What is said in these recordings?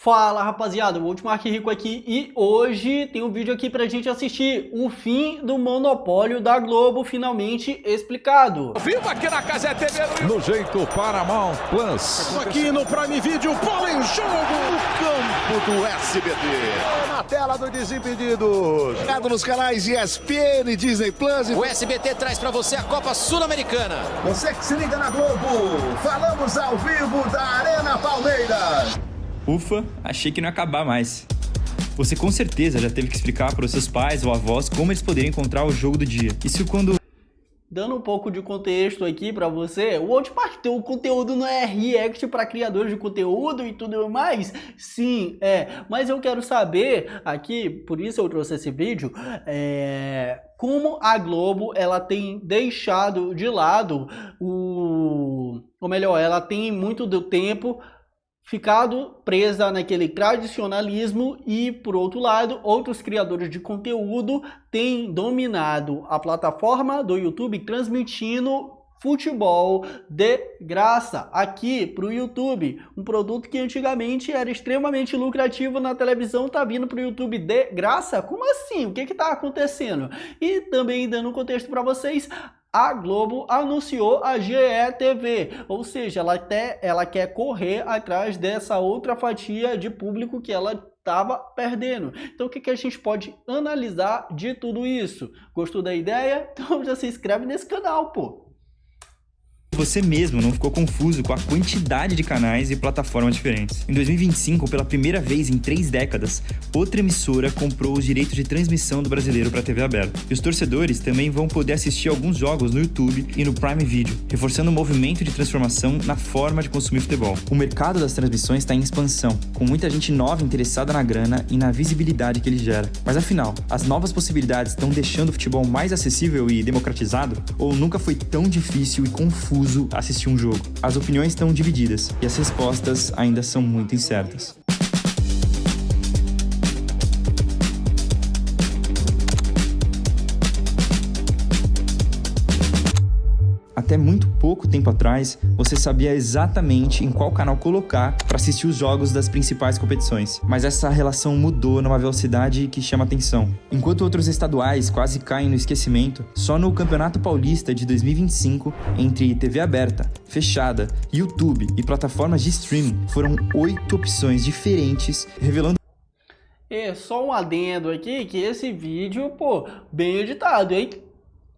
Fala rapaziada, o Ultimark Rico aqui e hoje tem um vídeo aqui pra gente assistir o fim do monopólio da Globo finalmente explicado. Viva aqui na Casa TV no jeito Paramount Plus. Aqui no Prime Video, bola em jogo, o campo do SBT. Na tela do Desimpedidos. Ligado nos canais ESPN, Disney Plus. O SBT traz pra você a Copa Sul-Americana. Você que se liga na Globo, falamos ao vivo da Arena Palmeiras. Ufa, achei que não ia acabar mais. Você com certeza já teve que explicar para os seus pais ou avós como eles poderiam encontrar o jogo do dia. Isso quando... Dando um pouco de contexto aqui pra você, o Ultimark tem o conteúdo não é react para criadores de conteúdo e tudo mais? Sim, mas eu quero saber aqui, por isso eu trouxe esse vídeo, como a Globo ela tem deixado de lado ou melhor, ela tem muito do tempo ficado presa naquele tradicionalismo e, por outro lado, outros criadores de conteúdo têm dominado a plataforma do YouTube transmitindo futebol de graça aqui para o YouTube. Um produto que antigamente era extremamente lucrativo na televisão tá vindo para o YouTube de graça? Como assim? O que está acontecendo? E também dando um contexto para vocês, a Globo anunciou a GE.TV, ou seja, ela quer correr atrás dessa outra fatia de público que ela estava perdendo. Então o que a gente pode analisar de tudo isso? Gostou da ideia? Então já se inscreve nesse canal, pô! Você mesmo não ficou confuso com a quantidade de canais e plataformas diferentes. Em 2025, pela primeira vez em 3 décadas, outra emissora comprou os direitos de transmissão do brasileiro para a TV aberta. E os torcedores também vão poder assistir alguns jogos no YouTube e no Prime Video, reforçando o movimento de transformação na forma de consumir futebol. O mercado das transmissões está em expansão, com muita gente nova interessada na grana e na visibilidade que ele gera. Mas afinal, as novas possibilidades estão deixando o futebol mais acessível e democratizado? Ou nunca foi tão difícil e confuso assistir um jogo? As opiniões estão divididas e as respostas ainda são muito incertas. Até muito pouco tempo atrás, você sabia exatamente em qual canal colocar para assistir os jogos das principais competições. Mas essa relação mudou numa velocidade que chama atenção. Enquanto outros estaduais quase caem no esquecimento, só no Campeonato Paulista de 2025, entre TV aberta, fechada, YouTube e plataformas de streaming, foram 8 opções diferentes, revelando... Só um adendo aqui, que esse vídeo, bem editado, hein?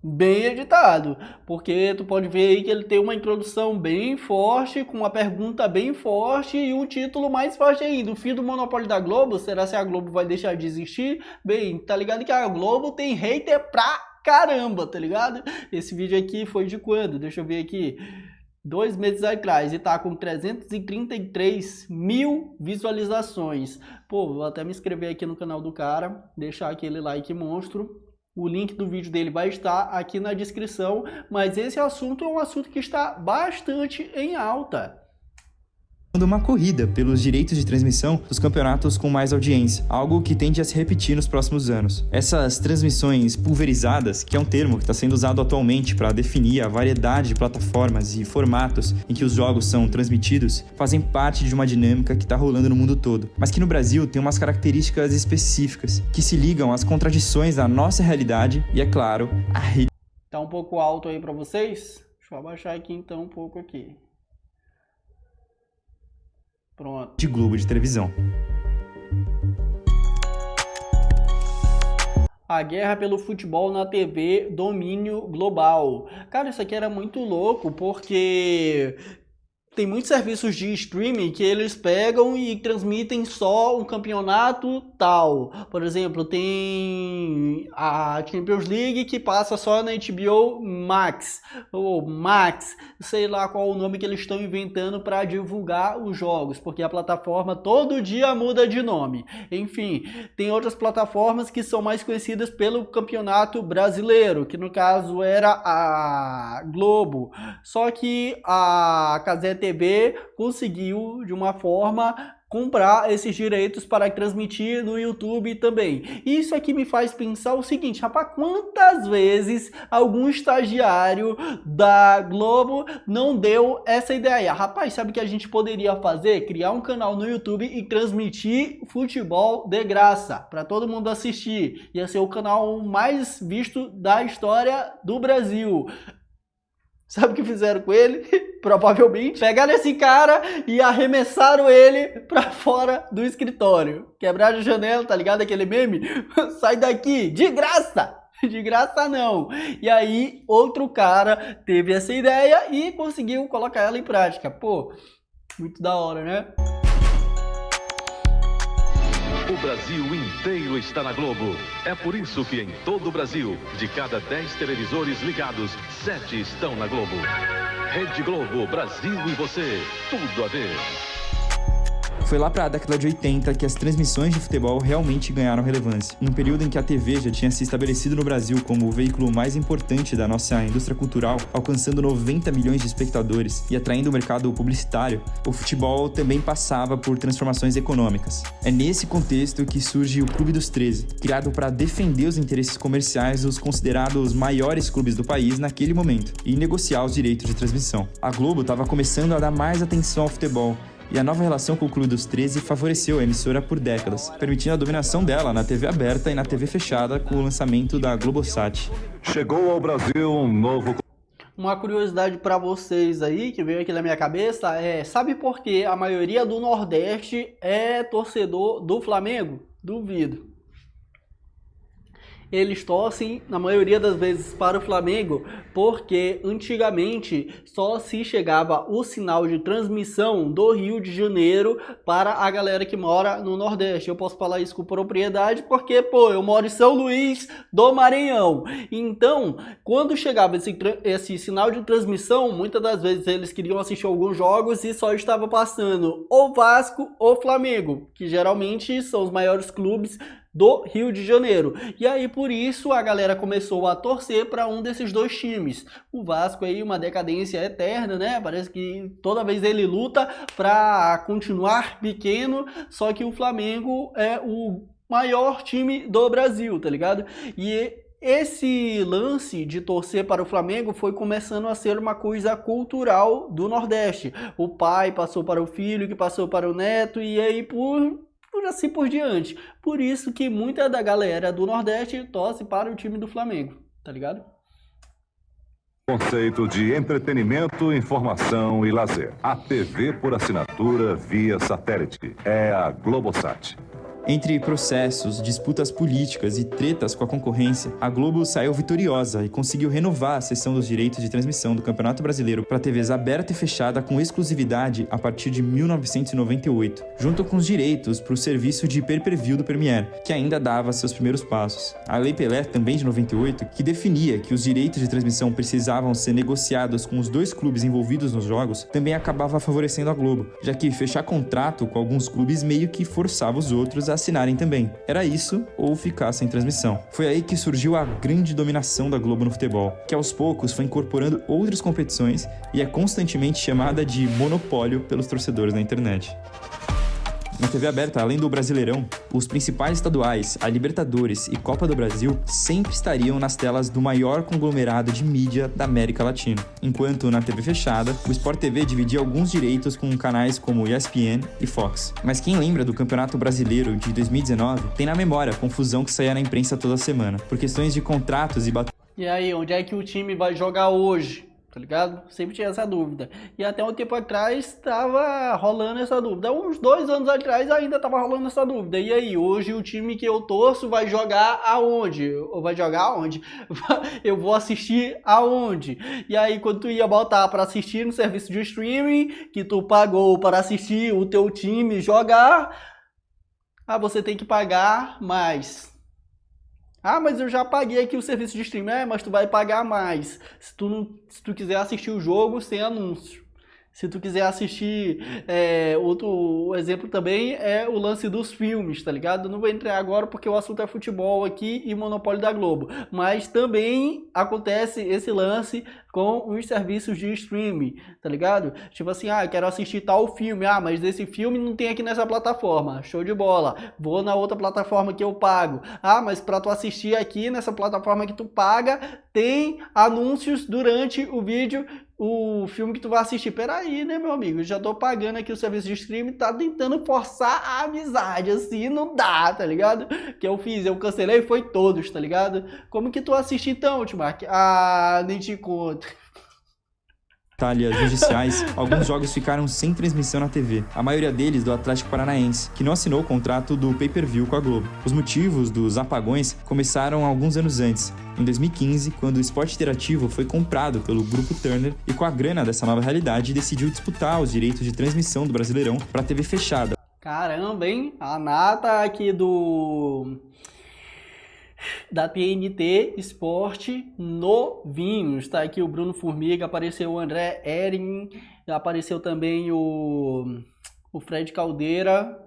Bem editado, porque tu pode ver aí que ele tem uma introdução bem forte, com uma pergunta bem forte e um título mais forte ainda. O fim do monopólio da Globo, será que a Globo vai deixar de existir? Bem, tá ligado que a Globo tem hater pra caramba, tá ligado? Esse vídeo aqui foi de quando? Deixa eu ver aqui. 2 meses atrás e tá com 333 mil visualizações. Vou até me inscrever aqui no canal do cara, deixar aquele like monstro. O link do vídeo dele vai estar aqui na descrição, mas esse assunto é um assunto que está bastante em alta. Uma corrida pelos direitos de transmissão dos campeonatos com mais audiência, algo que tende a se repetir nos próximos anos. Essas transmissões pulverizadas, que é um termo que está sendo usado atualmente para definir a variedade de plataformas e formatos em que os jogos são transmitidos, fazem parte de uma dinâmica que está rolando no mundo todo, mas que no Brasil tem umas características específicas que se ligam às contradições da nossa realidade e, é claro, a rede. Tá um pouco alto aí para vocês? Deixa eu abaixar aqui então um pouco aqui. Pronto. De Globo de televisão. A guerra pelo futebol na TV, domínio global. Cara, isso aqui era muito louco, porque tem muitos serviços de streaming que eles pegam e transmitem só um campeonato tal. Por exemplo, tem a Champions League que passa só na HBO Max, ou Max, sei lá qual o nome que eles estão inventando para divulgar os jogos, porque a plataforma todo dia muda de nome. Enfim, tem outras plataformas que são mais conhecidas pelo Campeonato Brasileiro, que no caso era a Globo. Só que a Cazé TV conseguiu, de uma forma, comprar esses direitos para transmitir no YouTube também. Isso aqui me faz pensar o seguinte, rapaz, quantas vezes algum estagiário da Globo não deu essa ideia? Rapaz, sabe o que a gente poderia fazer? Criar um canal no YouTube e transmitir futebol de graça para todo mundo assistir. Ia ser o canal mais visto da história do Brasil. Sabe o que fizeram com ele? Provavelmente pegaram esse cara e arremessaram ele pra fora do escritório. Quebraram a janela, tá ligado? Aquele meme? Sai daqui, de graça! De graça não. E aí, outro cara teve essa ideia e conseguiu colocar ela em prática. Pô, muito da hora, né? O Brasil inteiro está na Globo. É por isso que em todo o Brasil, de cada 10 televisores ligados, 7 estão na Globo. Rede Globo, Brasil e você, tudo a ver. Foi lá para a década de 80 que as transmissões de futebol realmente ganharam relevância. Num período em que a TV já tinha se estabelecido no Brasil como o veículo mais importante da nossa indústria cultural, alcançando 90 milhões de espectadores e atraindo o mercado publicitário, o futebol também passava por transformações econômicas. É nesse contexto que surge o Clube dos 13, criado para defender os interesses comerciais dos considerados maiores clubes do país naquele momento e negociar os direitos de transmissão. A Globo estava começando a dar mais atenção ao futebol, e a nova relação com o Clube dos 13 favoreceu a emissora por décadas, permitindo a dominação dela na TV aberta e na TV fechada com o lançamento da Globosat. Chegou ao Brasil um novo... Uma curiosidade para vocês aí, que veio aqui na minha cabeça, sabe por que a maioria do Nordeste é torcedor do Flamengo? Duvido. Eles torcem, na maioria das vezes, para o Flamengo, porque antigamente só se chegava o sinal de transmissão do Rio de Janeiro para a galera que mora no Nordeste. Eu posso falar isso com propriedade porque, eu moro em São Luís do Maranhão. Então, quando chegava esse sinal de transmissão, muitas das vezes eles queriam assistir alguns jogos e só estava passando ou Vasco ou Flamengo, que geralmente são os maiores clubes do Rio de Janeiro. E aí por isso a galera começou a torcer para um desses dois times. O Vasco aí uma decadência eterna, né? Parece que toda vez ele luta para continuar pequeno, só que o Flamengo é o maior time do Brasil, tá ligado? E esse lance de torcer para o Flamengo foi começando a ser uma coisa cultural do Nordeste. O pai passou para o filho, que passou para o neto, e aí assim por diante. Por isso que muita da galera do Nordeste torce para o time do Flamengo, tá ligado? Conceito de entretenimento, informação e lazer. A TV por assinatura via satélite. É a Globosat. Entre processos, disputas políticas e tretas com a concorrência, a Globo saiu vitoriosa e conseguiu renovar a cessão dos direitos de transmissão do Campeonato Brasileiro para TVs aberta e fechada com exclusividade a partir de 1998, junto com os direitos para o serviço de pay-per-view do Premiere, que ainda dava seus primeiros passos. A Lei Pelé, também de 98, que definia que os direitos de transmissão precisavam ser negociados com os dois clubes envolvidos nos jogos, também acabava favorecendo a Globo, já que fechar contrato com alguns clubes meio que forçava os outros a assinarem também. Era isso ou ficar sem transmissão. Foi aí que surgiu a grande dominação da Globo no futebol, que aos poucos foi incorporando outras competições e é constantemente chamada de monopólio pelos torcedores na internet. Na TV aberta, além do Brasileirão, os principais estaduais, a Libertadores e Copa do Brasil sempre estariam nas telas do maior conglomerado de mídia da América Latina, enquanto na TV fechada, o Sport TV dividia alguns direitos com canais como ESPN e Fox. Mas quem lembra do Campeonato Brasileiro de 2019 tem na memória a confusão que saía na imprensa toda semana, por questões de contratos e E aí, onde é que o time vai jogar hoje? Tá ligado? Sempre tinha essa dúvida. E até um tempo atrás tava rolando essa dúvida. Uns 2 anos atrás ainda tava rolando essa dúvida. E aí, hoje o time que eu torço vai jogar aonde? Ou vai jogar aonde? Eu vou assistir aonde? E aí, quando tu ia botar para assistir no serviço de streaming, que tu pagou para assistir o teu time jogar, você tem que pagar mais. Mas eu já paguei aqui o serviço de streaming. Mas tu vai pagar mais se tu quiser assistir o jogo sem anúncio. Se tu quiser assistir, outro exemplo também é o lance dos filmes, tá ligado? Não vou entrar agora porque o assunto é futebol aqui e monopólio da Globo. Mas também acontece esse lance com os serviços de streaming, tá ligado? Tipo assim, eu quero assistir tal filme, mas esse filme não tem aqui nessa plataforma, show de bola, vou na outra plataforma que eu pago. Mas pra tu assistir aqui nessa plataforma que tu paga, tem anúncios durante o vídeo, o filme que tu vai assistir. Peraí, né, meu amigo? Eu já tô pagando aqui o serviço de streaming, tá tentando forçar a amizade, assim, não dá, tá ligado? Que eu fiz, eu cancelei, foi todos, tá ligado? Como que tu assiste então, Timark? Nem te conto. Batalhas judiciais, alguns jogos ficaram sem transmissão na TV, a maioria deles do Atlético Paranaense, que não assinou o contrato do pay-per-view com a Globo. Os motivos dos apagões começaram alguns anos antes, em 2015, quando o Esporte Interativo foi comprado pelo Grupo Turner e com a grana dessa nova realidade decidiu disputar os direitos de transmissão do Brasileirão para a TV fechada. Caramba, hein? A nata aqui da TNT Esporte novinhos, tá aqui o Bruno Formiga, apareceu o André Ering, apareceu também o Fred Caldeira.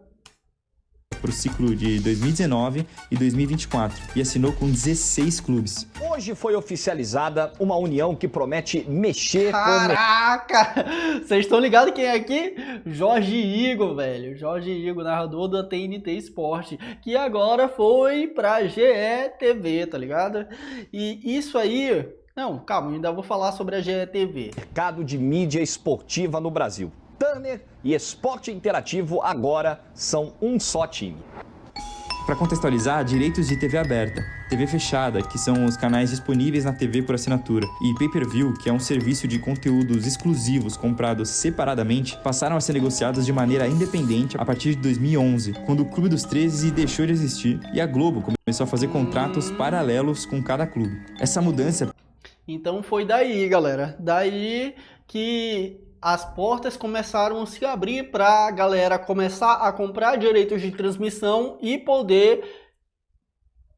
Para o ciclo de 2019 e 2024 e assinou com 16 clubes. Hoje foi oficializada uma união que promete mexer Caraca! Vocês estão ligados quem é aqui? Jorge Igor, velho. Jorge Igor, narrador da TNT Esporte, que agora foi pra GETV, tá ligado? E isso aí... Não, calma, ainda vou falar sobre a GETV. Mercado de mídia esportiva no Brasil. Turner e Esporte Interativo agora são um só time. Para contextualizar, direitos de TV aberta, TV fechada, que são os canais disponíveis na TV por assinatura, e pay-per-view, que é um serviço de conteúdos exclusivos comprados separadamente, passaram a ser negociados de maneira independente a partir de 2011, quando o Clube dos 13 deixou de existir e a Globo começou a fazer contratos paralelos com cada clube. Essa mudança... Então foi daí, galera. Daí que as portas começaram a se abrir para a galera começar a comprar direitos de transmissão e poder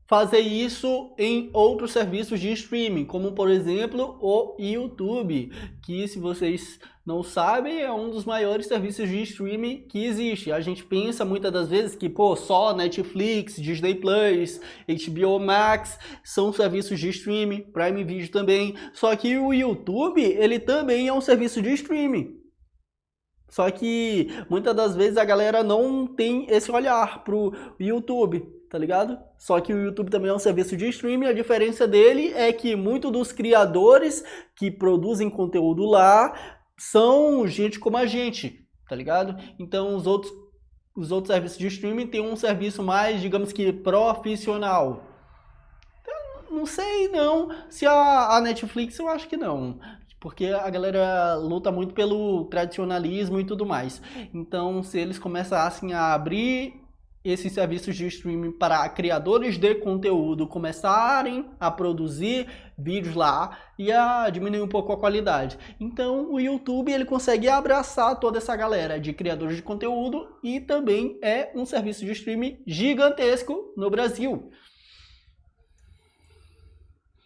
fazer isso em outros serviços de streaming, como por exemplo o YouTube, que se vocês não sabem é um dos maiores serviços de streaming que existe. A gente pensa muitas das vezes que só Netflix, Disney Plus, HBO Max são serviços de streaming, Prime Video também, só que o YouTube ele também é um serviço de streaming. Só que muitas das vezes a galera não tem esse olhar pro YouTube, tá ligado? Só que o YouTube também é um serviço de streaming, a diferença dele é que muitos dos criadores que produzem conteúdo lá são gente como a gente, tá ligado? Então os outros serviços de streaming têm um serviço mais, digamos que, profissional. Não sei não, se a Netflix eu acho que não. Porque a galera luta muito pelo tradicionalismo e tudo mais. Então, se eles começassem a abrir esses serviços de streaming para criadores de conteúdo começarem a produzir vídeos lá, ia diminuir um pouco a qualidade. Então, o YouTube ele consegue abraçar toda essa galera de criadores de conteúdo e também é um serviço de streaming gigantesco no Brasil.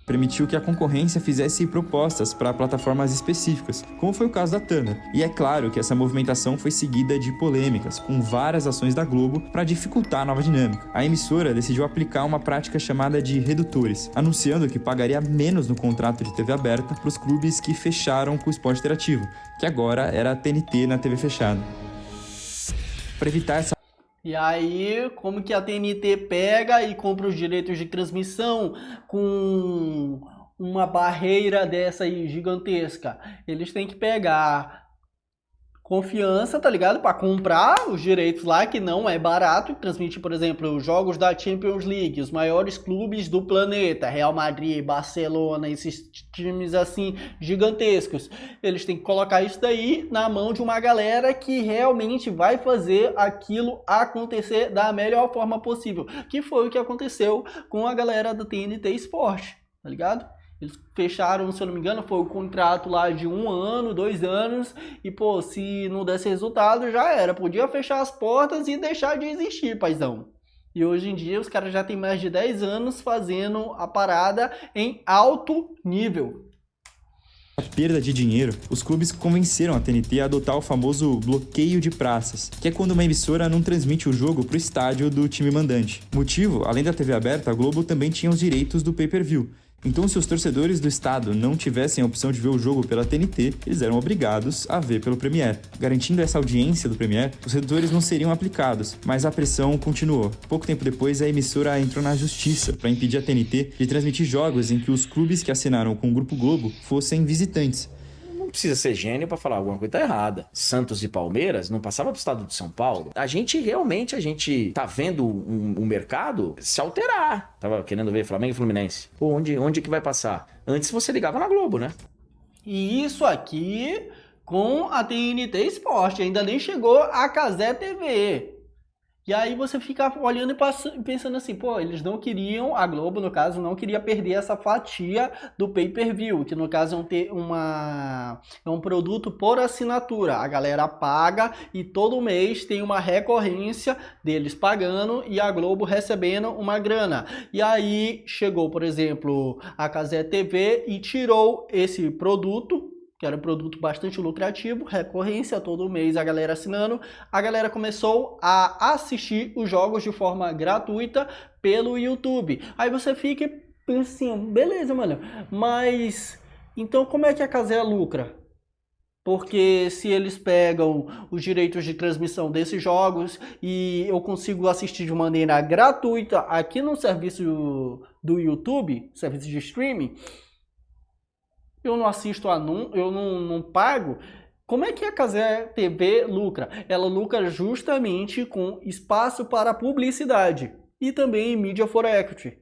Permitiu que a concorrência fizesse propostas para plataformas específicas, como foi o caso da Turner. E é claro que essa movimentação foi seguida de polêmicas, com várias ações da Globo para dificultar a nova dinâmica. A emissora decidiu aplicar uma prática chamada de redutores, anunciando que pagaria menos no contrato de TV aberta para os clubes que fecharam com o Esporte Interativo, que agora era a TNT na TV fechada. Para evitar essa... E aí, como que a TNT pega e compra os direitos de transmissão com uma barreira dessa aí gigantesca? Eles têm que pegar confiança, tá ligado? Para comprar os direitos lá, que não é barato. Transmitir, por exemplo, os jogos da Champions League, os maiores clubes do planeta, Real Madrid, Barcelona, esses times assim gigantescos. Eles têm que colocar isso daí na mão de uma galera que realmente vai fazer aquilo acontecer da melhor forma possível. Que foi o que aconteceu com a galera da TNT Esporte, tá ligado? Eles fecharam, se eu não me engano, foi o contrato lá de 1 ano, 2 anos. E, se não desse resultado, já era. Podia fechar as portas e deixar de existir, paizão. E hoje em dia, os caras já têm mais de 10 anos fazendo a parada em alto nível. perda de dinheiro, os clubes convenceram a TNT a adotar o famoso bloqueio de praças, que é quando uma emissora não transmite o jogo para o estádio do time mandante. Motivo, além da TV aberta, a Globo também tinha os direitos do pay-per-view. Então, se os torcedores do estado não tivessem a opção de ver o jogo pela TNT, eles eram obrigados a ver pelo Premiere. Garantindo essa audiência do Premiere, os redutores não seriam aplicados, mas a pressão continuou. Pouco tempo depois, a emissora entrou na justiça para impedir a TNT de transmitir jogos em que os clubes que assinaram com o Grupo Globo fossem visitantes. Não precisa ser gênio para falar alguma coisa tá errada. Santos e Palmeiras não passava pro estado de São Paulo. A gente tá vendo o mercado se alterar. Tava querendo ver Flamengo e Fluminense. Pô, onde que vai passar? Antes você ligava na Globo, né? E isso aqui com a TNT Esporte, ainda nem chegou a Cazé TV. E aí você fica olhando e pensando assim, pô, eles não queriam, a Globo, no caso, não queria perder essa fatia do pay-per-view, que no caso é um produto por assinatura. A galera paga e todo mês tem uma recorrência deles pagando e a Globo recebendo uma grana. E aí chegou, por exemplo, a Cazé TV e tirou esse produto, que era um produto bastante lucrativo, recorrência todo mês, a galera assinando, a galera começou a assistir os jogos de forma gratuita pelo YouTube. Aí você fica pensando, beleza, mano, mas então como é que a Cazé lucra? Porque se eles pegam os direitos de transmissão desses jogos e eu consigo assistir de maneira gratuita aqui no serviço do YouTube, serviço de streaming, eu não assisto anúncio, eu não pago. Como é que a Cazé TV lucra? Ela lucra justamente com espaço para publicidade e também mídia for equity.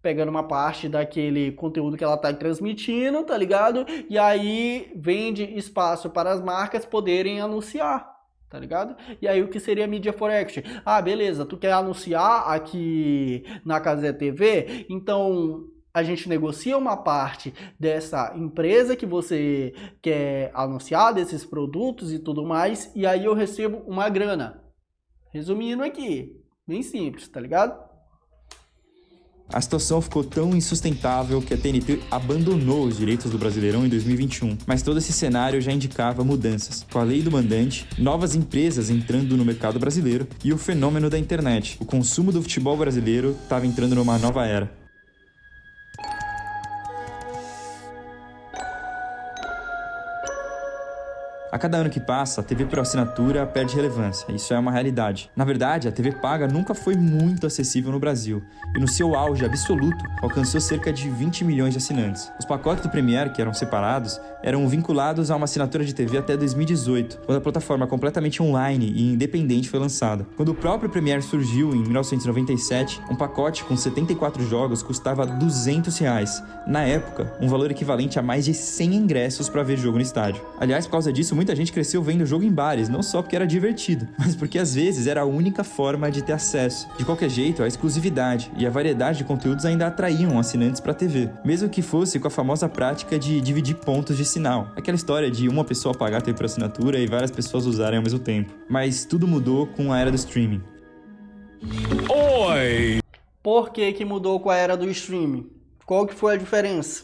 Pegando uma parte daquele conteúdo que ela está transmitindo, tá ligado? E aí vende espaço para as marcas poderem anunciar, tá ligado? E aí o que seria mídia for equity? Ah, beleza, tu quer anunciar aqui na Cazé TV? Então a gente negocia uma parte dessa empresa que você quer anunciar, desses produtos e tudo mais, e aí eu recebo uma grana. Resumindo aqui, bem simples, tá ligado? A situação ficou tão insustentável que a TNT abandonou os direitos do Brasileirão em 2021, mas todo esse cenário já indicava mudanças. Com a lei do mandante, novas empresas entrando no mercado brasileiro e o fenômeno da internet. O consumo do futebol brasileiro estava entrando numa nova era. A cada ano que passa, a TV por assinatura perde relevância. Isso é uma realidade. Na verdade, a TV paga nunca foi muito acessível no Brasil e no seu auge absoluto alcançou cerca de 20 milhões de assinantes. Os pacotes do Premiere, que eram separados, eram vinculados a uma assinatura de TV até 2018, quando a plataforma completamente online e independente foi lançada. Quando o próprio Premiere surgiu em 1997, um pacote com 74 jogos custava R$200. Na época, um valor equivalente a mais de 100 ingressos para ver jogo no estádio. Aliás, por causa disso, muita gente cresceu vendo jogo em bares, não só porque era divertido, mas porque às vezes era a única forma de ter acesso. De qualquer jeito, a exclusividade e a variedade de conteúdos ainda atraíam assinantes para a TV, mesmo que fosse com a famosa prática de dividir pontos de sinal. Aquela história de uma pessoa pagar a TV por assinatura e várias pessoas usarem ao mesmo tempo. Mas tudo mudou com a era do streaming. Oi! Por que mudou com a era do streaming? Qual que foi a diferença?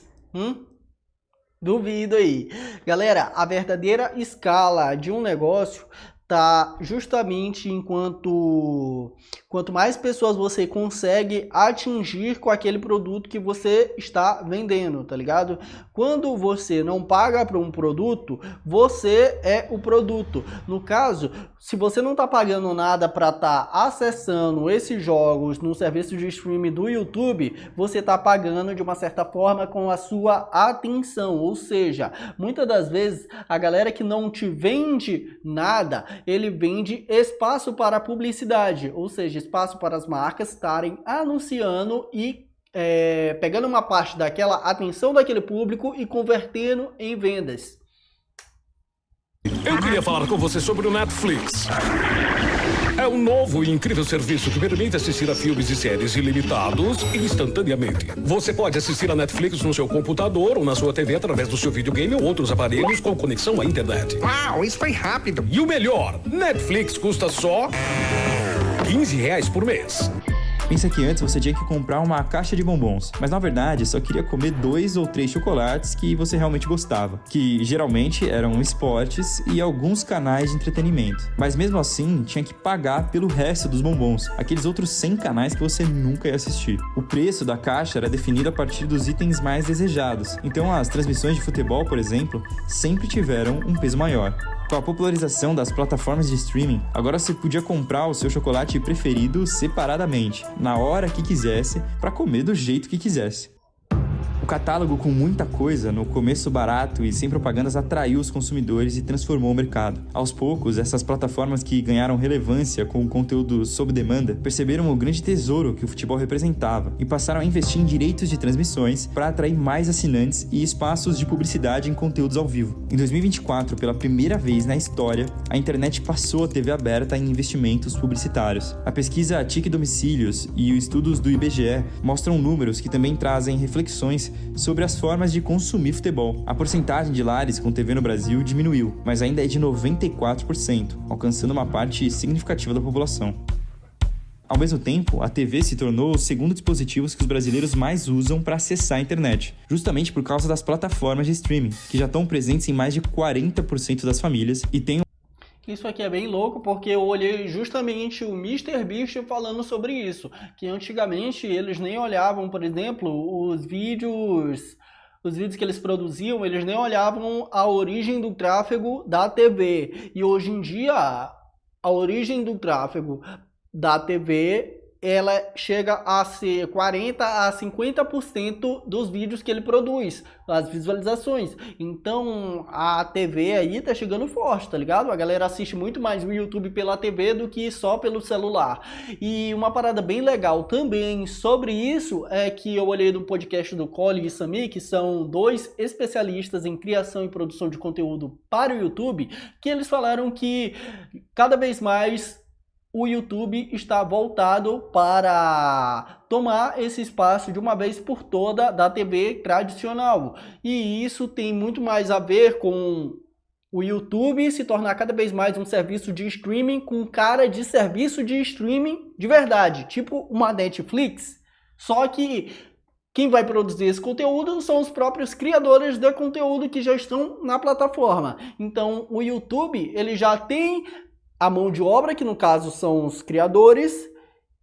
Duvido aí. Galera, a verdadeira escala de um negócio tá justamente quanto mais pessoas você consegue atingir com aquele produto que você está vendendo, tá ligado? Quando você não paga para um produto, você é o produto. No caso, se você não tá pagando nada para estar acessando esses jogos no serviço de streaming do YouTube, você tá pagando de uma certa forma com a sua atenção, ou seja, muitas das vezes a galera que não te vende nada, ele vende espaço para publicidade, ou seja, espaço para as marcas estarem anunciando e pegando uma parte daquela atenção daquele público e convertendo em vendas. Eu queria falar com você sobre o Netflix. É um novo e incrível serviço que permite assistir a filmes e séries ilimitados e instantaneamente. Você pode assistir a Netflix no seu computador ou na sua TV através do seu videogame ou outros aparelhos com conexão à internet. Uau, isso foi rápido. E o melhor, Netflix custa só R$15 por mês. Pensa que antes você tinha que comprar uma caixa de bombons, mas na verdade só queria comer 2 ou 3 chocolates que você realmente gostava, que geralmente eram esportes e alguns canais de entretenimento. Mas mesmo assim, tinha que pagar pelo resto dos bombons, aqueles outros 100 canais que você nunca ia assistir. O preço da caixa era definido a partir dos itens mais desejados, então as transmissões de futebol, por exemplo, sempre tiveram um peso maior. Com a popularização das plataformas de streaming, agora você podia comprar o seu chocolate preferido separadamente, na hora que quisesse, para comer do jeito que quisesse. O catálogo com muita coisa, no começo barato e sem propagandas, atraiu os consumidores e transformou o mercado. Aos poucos, essas plataformas que ganharam relevância com o conteúdo sob demanda perceberam o grande tesouro que o futebol representava e passaram a investir em direitos de transmissões para atrair mais assinantes e espaços de publicidade em conteúdos ao vivo. Em 2024, pela primeira vez na história, a internet passou a TV aberta em investimentos publicitários. A pesquisa TIC Domicílios e os estudos do IBGE mostram números que também trazem reflexões sobre as formas de consumir futebol. A porcentagem de lares com TV no Brasil diminuiu, mas ainda é de 94%, alcançando uma parte significativa da população. Ao mesmo tempo, a TV se tornou o segundo dispositivo que os brasileiros mais usam para acessar a internet, justamente por causa das plataformas de streaming, que já estão presentes em mais de 40% das famílias e têm Isso aqui é bem louco, porque eu olhei justamente o MrBeast falando sobre isso, que antigamente eles nem olhavam, por exemplo, os vídeos que eles produziam, eles nem olhavam a origem do tráfego da TV. E hoje em dia, a origem do tráfego da TV, ela chega a ser 40% a 50% dos vídeos que ele produz, as visualizações. Então, a TV aí tá chegando forte, tá ligado? A galera assiste muito mais o YouTube pela TV do que só pelo celular. E uma parada bem legal também sobre isso é que eu olhei no podcast do Cole e Sami, que são 2 especialistas em criação e produção de conteúdo para o YouTube, que eles falaram que cada vez mais o YouTube está voltado para tomar esse espaço de uma vez por toda da TV tradicional. E isso tem muito mais a ver com o YouTube se tornar cada vez mais um serviço de streaming com cara de serviço de streaming de verdade, tipo uma Netflix. Só que quem vai produzir esse conteúdo são os próprios criadores de conteúdo que já estão na plataforma. Então o YouTube, ele já tem a mão de obra, que no caso são os criadores,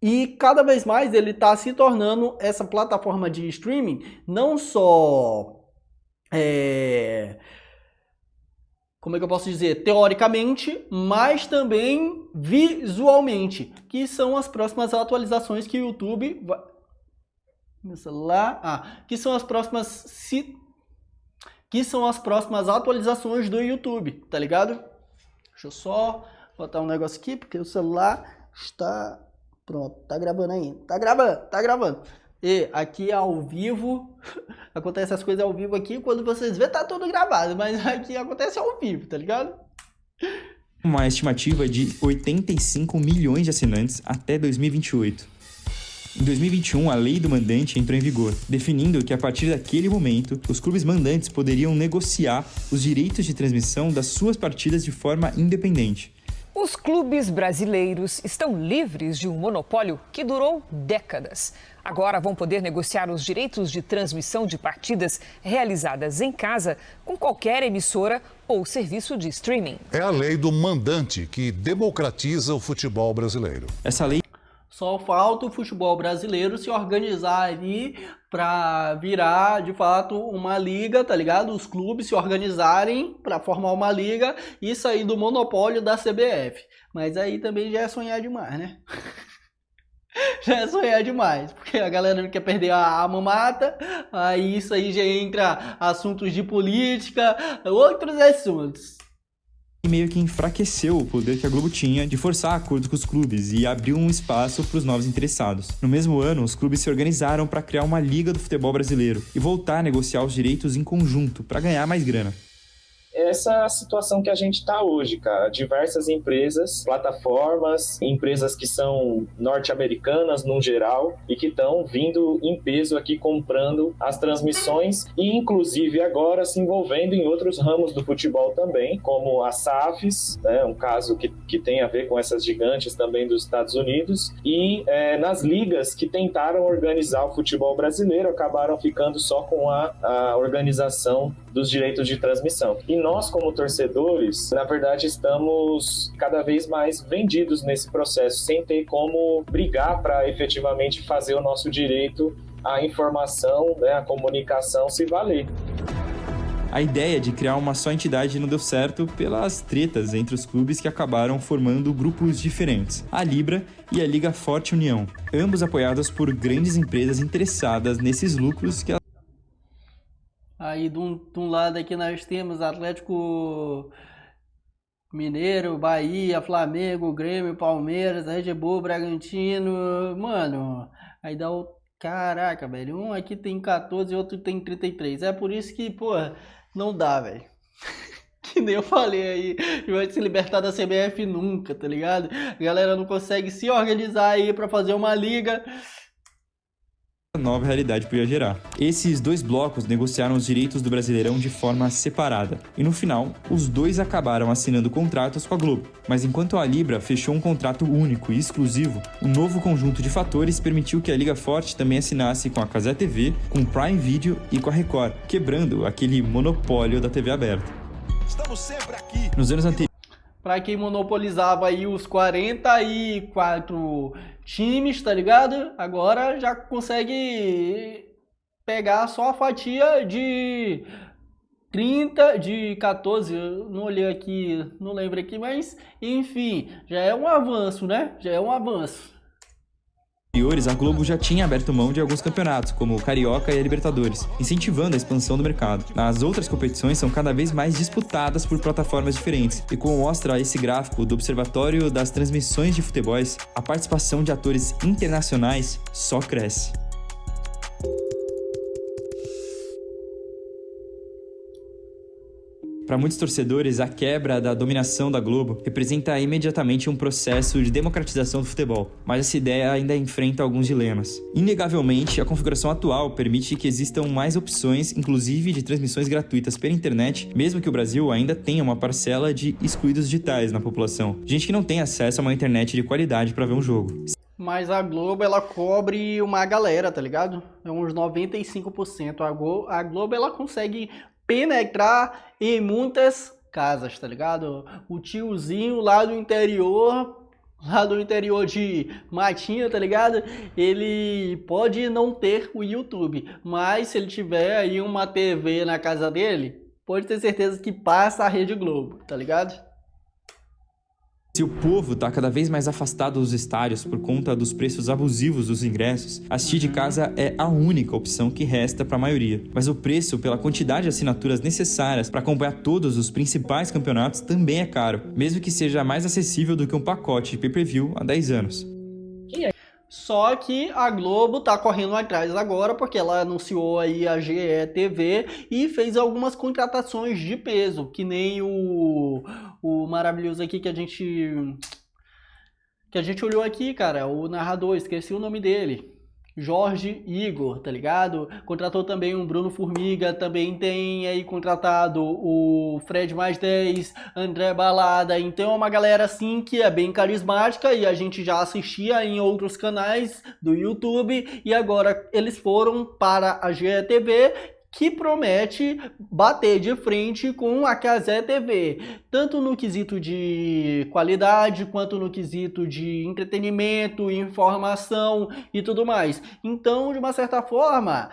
e cada vez mais ele está se tornando essa plataforma de streaming, não só, como é que eu posso dizer, teoricamente, mas também visualmente, que são as próximas atualizações que o YouTube vai... Meu celular... que são as próximas atualizações do YouTube, tá ligado? Deixa eu só botar um negócio aqui, porque o celular está... Pronto, tá gravando ainda. Tá gravando. E aqui ao vivo, acontece as coisas ao vivo aqui, quando vocês vê tá tudo gravado, mas aqui acontece ao vivo, tá ligado? Uma estimativa de 85 milhões de assinantes até 2028. Em 2021, a lei do mandante entrou em vigor, definindo que a partir daquele momento, os clubes mandantes poderiam negociar os direitos de transmissão das suas partidas de forma independente. Os clubes brasileiros estão livres de um monopólio que durou décadas. Agora vão poder negociar os direitos de transmissão de partidas realizadas em casa com qualquer emissora ou serviço de streaming. É a lei do mandante que democratiza o futebol brasileiro. Essa lei só falta o futebol brasileiro se organizar ali para virar, de fato, uma liga, tá ligado? Os clubes se organizarem para formar uma liga e sair do monopólio da CBF. Mas aí também já é sonhar demais, né? Já é sonhar demais, porque a galera não quer perder a mamata, aí isso aí já entra assuntos de política, outros assuntos. E meio que enfraqueceu o poder que a Globo tinha de forçar acordos com os clubes e abriu um espaço para os novos interessados. No mesmo ano, os clubes se organizaram para criar uma liga do futebol brasileiro e voltar a negociar os direitos em conjunto para ganhar mais grana. essa situação que a gente está hoje, cara. Diversas empresas, plataformas, empresas que são norte-americanas no geral e que estão vindo em peso aqui comprando as transmissões e inclusive agora se envolvendo em outros ramos do futebol também, como a SAFs, né, um caso que tem a ver com essas gigantes também dos Estados Unidos, e nas ligas que tentaram organizar o futebol brasileiro acabaram ficando só com a organização dos direitos de transmissão. E nós, como torcedores, na verdade estamos cada vez mais vendidos nesse processo, sem ter como brigar para efetivamente fazer o nosso direito à informação, né, à comunicação se valer. A ideia de criar uma só entidade não deu certo pelas tretas entre os clubes que acabaram formando grupos diferentes, a Libra e a Liga Forte União, ambos apoiados por grandes empresas interessadas nesses lucros que Aí, de um lado aqui nós temos Atlético Mineiro, Bahia, Flamengo, Grêmio, Palmeiras, Red Bull, Bragantino, mano, aí dá o... Caraca, velho, um aqui tem 14 e outro tem 33, é por isso que, pô, não dá, velho. Que nem eu falei aí, vai se libertar da CBF nunca, tá ligado? A galera não consegue se organizar aí pra fazer uma liga. Nova realidade podia gerar. Esses dois blocos negociaram os direitos do Brasileirão de forma separada, e no final, os dois acabaram assinando contratos com a Globo. Mas enquanto a Libra fechou um contrato único e exclusivo, um novo conjunto de fatores permitiu que a Liga Forte também assinasse com a Cazé TV, com o Prime Video e com a Record, quebrando aquele monopólio da TV aberta. Estamos sempre aqui. Nos anos anteriores, Pra quem monopolizava aí os 44 times, tá ligado? Agora já consegue pegar só a fatia de 30, de 14, eu não olhei aqui, não lembro aqui, mas enfim, já é um avanço, né? Já é um avanço. a Globo já tinha aberto mão de alguns campeonatos, como o Carioca e a Libertadores, incentivando a expansão do mercado. As outras competições são cada vez mais disputadas por plataformas diferentes, e como mostra esse gráfico do Observatório das Transmissões de Futebol, a participação de atores internacionais só cresce. Para muitos torcedores, a quebra da dominação da Globo representa imediatamente um processo de democratização do futebol, mas essa ideia ainda enfrenta alguns dilemas. Inegavelmente, a configuração atual permite que existam mais opções, inclusive de transmissões gratuitas pela internet, mesmo que o Brasil ainda tenha uma parcela de excluídos digitais na população, gente que não tem acesso a uma internet de qualidade para ver um jogo. Mas a Globo, ela cobre uma galera, tá ligado? É uns 95%. A Globo, ela consegue penetrar em muitas casas, tá ligado? O tiozinho lá do interior de Matinha, tá ligado? Ele pode não ter o YouTube, mas se ele tiver aí uma TV na casa dele, pode ter certeza que passa a Rede Globo, tá ligado? Se o povo está cada vez mais afastado dos estádios por conta dos preços abusivos dos ingressos, assistir de casa é a única opção que resta para a maioria. Mas o preço pela quantidade de assinaturas necessárias para acompanhar todos os principais campeonatos também é caro, mesmo que seja mais acessível do que um pacote de pay-per-view há 10 anos. Só que a Globo tá correndo atrás agora porque ela anunciou aí a GE TV e fez algumas contratações de peso, que nem o maravilhoso aqui que a gente olhou aqui, cara, o narrador, esqueci o nome dele. Jorge Igor, tá ligado? Contratou também o Bruno Formiga, também tem aí contratado o Fred Mais 10, André Balada, então é uma galera assim que é bem carismática e a gente já assistia em outros canais do YouTube e agora eles foram para a GETV, que promete bater de frente com a Cazé TV, tanto no quesito de qualidade, quanto no quesito de entretenimento, informação e tudo mais. Então, de uma certa forma,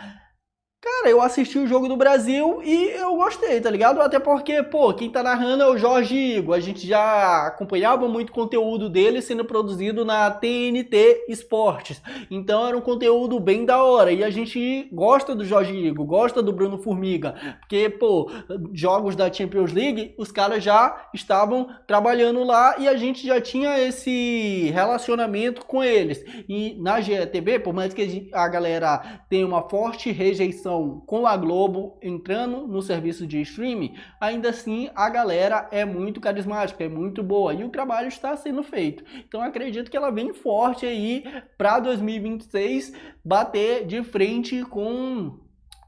cara, eu assisti o Jogo do Brasil e eu gostei, tá ligado? Até porque, pô, quem tá narrando é o Jorge Igor. A gente já acompanhava muito conteúdo dele sendo produzido na TNT Esportes. Então era um conteúdo bem da hora. E a gente gosta do Jorge Igor, gosta do Bruno Formiga. Porque, pô, jogos da Champions League, os caras já estavam trabalhando lá e a gente já tinha esse relacionamento com eles. E na GTV, por mais que a galera tenha uma forte rejeição transmissão com a Globo entrando no serviço de streaming, ainda assim a galera é muito carismática, é muito boa e o trabalho está sendo feito. Então acredito que ela vem forte aí para 2026 bater de frente com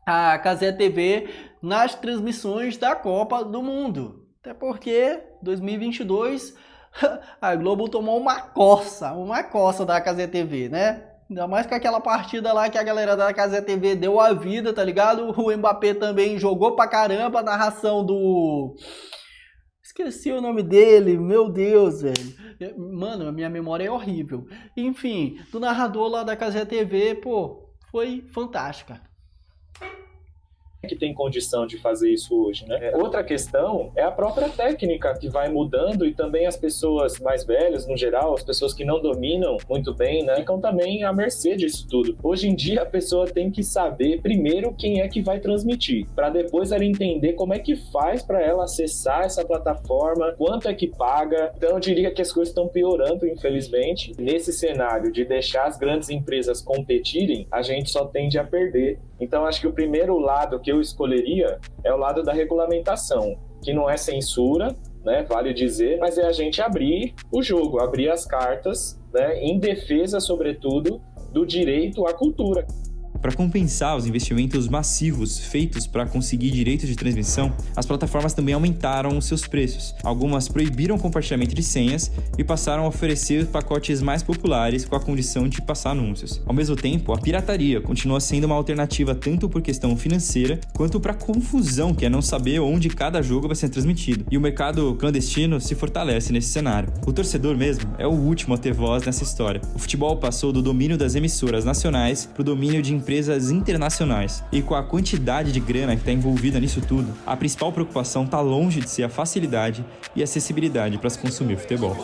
a Cazé TV nas transmissões da Copa do Mundo. Até porque 2022 a Globo tomou uma coça da Cazé TV, né? Ainda mais com aquela partida lá que a galera da Cazé TV deu a vida, tá ligado? O Mbappé também jogou pra caramba, a narração do... Esqueci o nome dele, meu Deus, velho. Mano, a minha memória é horrível. Enfim, do narrador lá da Cazé TV, pô, foi fantástica. Que tem condição de fazer isso hoje, né? Outra questão é a própria técnica que vai mudando e também as pessoas mais velhas, no geral, as pessoas que não dominam muito bem, né, ficam também à mercê disso tudo. Hoje em dia a pessoa tem que saber primeiro quem é que vai transmitir, para depois ela entender como é que faz para ela acessar essa plataforma, quanto é que paga. Então eu diria que as coisas estão piorando, infelizmente. Nesse cenário de deixar as grandes empresas competirem, a gente só tende a perder. Então acho que o primeiro lado que eu escolheria é o lado da regulamentação, que não é censura, né, vale dizer, mas é a gente abrir o jogo, abrir as cartas, né, em defesa, sobretudo, do direito à cultura. Para compensar os investimentos massivos feitos para conseguir direitos de transmissão, as plataformas também aumentaram os seus preços. Algumas proibiram o compartilhamento de senhas e passaram a oferecer pacotes mais populares com a condição de passar anúncios. Ao mesmo tempo, a pirataria continua sendo uma alternativa tanto por questão financeira quanto para confusão, que é não saber onde cada jogo vai ser transmitido. E o mercado clandestino se fortalece nesse cenário. O torcedor mesmo é o último a ter voz nessa história. O futebol passou do domínio das emissoras nacionais para o domínio de empresas internacionais. E com a quantidade de grana que está envolvida nisso tudo, a principal preocupação está longe de ser a facilidade e acessibilidade para se consumir futebol.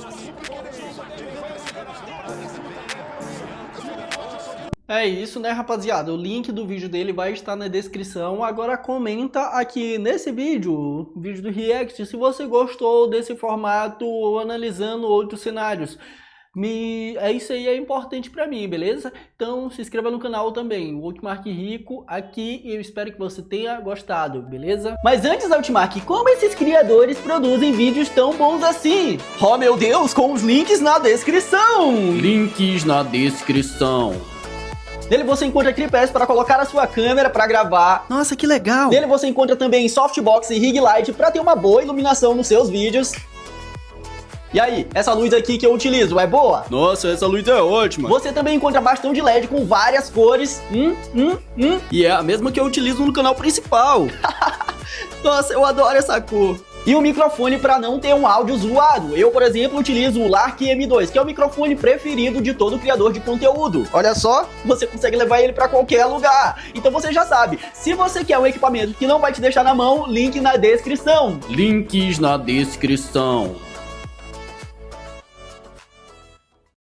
É isso, né, rapaziada? O link do vídeo dele vai estar na descrição. Agora comenta aqui nesse vídeo, o vídeo do React, se você gostou desse formato analisando outros cenários. É isso aí, é importante pra mim, beleza? Então se inscreva no canal também, o Outmark Rico aqui, e eu espero que você tenha gostado, beleza? Mas antes, Outmark, como esses criadores produzem vídeos tão bons assim? Oh meu Deus, com os links na descrição! Links na descrição. Nele você encontra tripés para colocar a sua câmera para gravar. Nossa, que legal! Nele você encontra também softbox e rig light para ter uma boa iluminação nos seus vídeos. E aí, essa luz aqui que eu utilizo, é boa? Nossa, essa luz é ótima. Você também encontra bastão de LED com várias cores. E é a mesma que eu utilizo no canal principal. Nossa, eu adoro essa cor. E o microfone para não ter um áudio zoado. Eu, por exemplo, utilizo o Lark M2, que é o microfone preferido de todo criador de conteúdo. Olha só, você consegue levar ele para qualquer lugar. Então você já sabe, se você quer um equipamento que não vai te deixar na mão, link na descrição. Links na descrição.